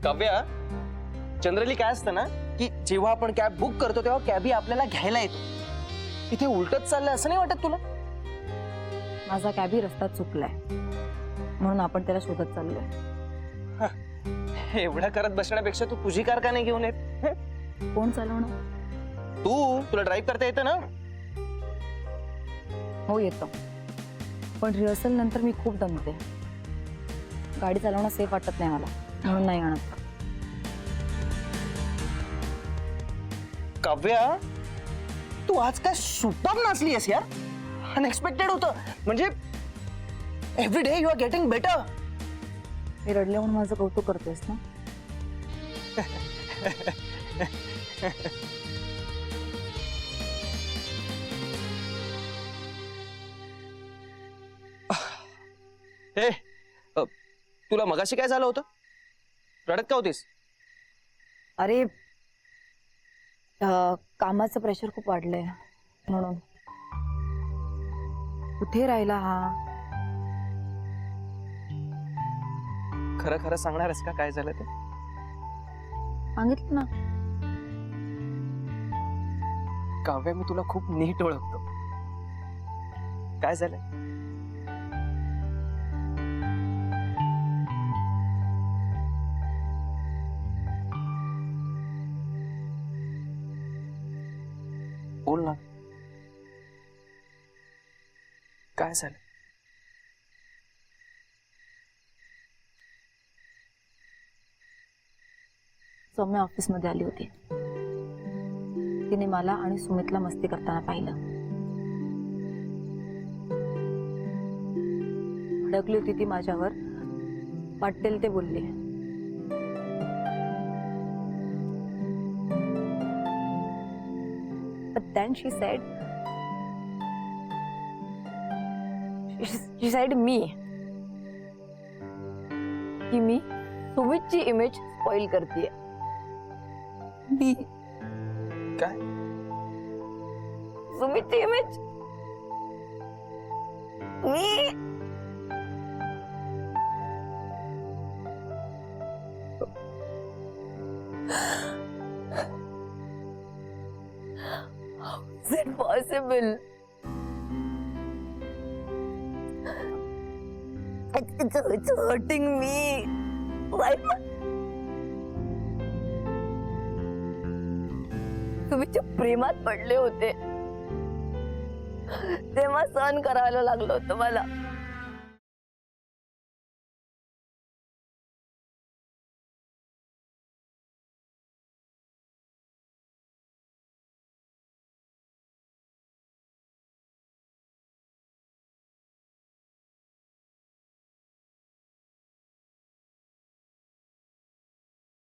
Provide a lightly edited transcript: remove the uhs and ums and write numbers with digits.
Kavya, generally काय असतं ना की जेव्हा आपण कॅब बुक करतो तेव्हा कॅबी आपल्याला घ्यायला येतो. इथे उलटच चाललंय असं नाही वाटत तुला? माझा कॅबी रस्ता चुकलाय म्हणून आपण त्याला शोधत चाललोय. एवढं करत बसण्यापेक्षा तू तुझी कार का नाही घेऊन येत? कोण चालवणार? तुला ड्राईव्ह करता येतं ना? हो येतं, पण रिहर्सल नंतर मी खूप दमते. गाडी चालवणं सेफ वाटत नाही मला, म्हणून नाही आणत. काव्या, तू आज काय सुपर नाचली आहेस यार. अनएक्सपेक्टेड होतं. म्हणजे every day you are getting better. मी रडले म्हणून माझं कौतुक करतेस ना? हे तुला मगाशी काय झालं होतं? रडत का होतीस? अरे कामाचं प्रेशर खूप वाढलंय म्हणून. कुठे राहिला हा? खरं खरं सांगणार आहेस का काय झालं ते? सांगितलं ना. काव्या, मी तुला खूप नीट ओळखतो. काय झालं? बोल ना, काय झालं? सौम्या ऑफिस मध्ये आली होती. तिने मला आणि सुमितला मस्ती करताना पाहिलं. भडकली होती ती माझ्यावर. वाटेल ते बोलली. But then she said me की मी सुमितची इमेज स्पॉइल करतेय. मी काय? सुमितची इमेज मी How is it possible? It's hurting me. Why? तुम्ही प्रेमात पडले होते तेव्हा सहन करायला लागलं होतं मला.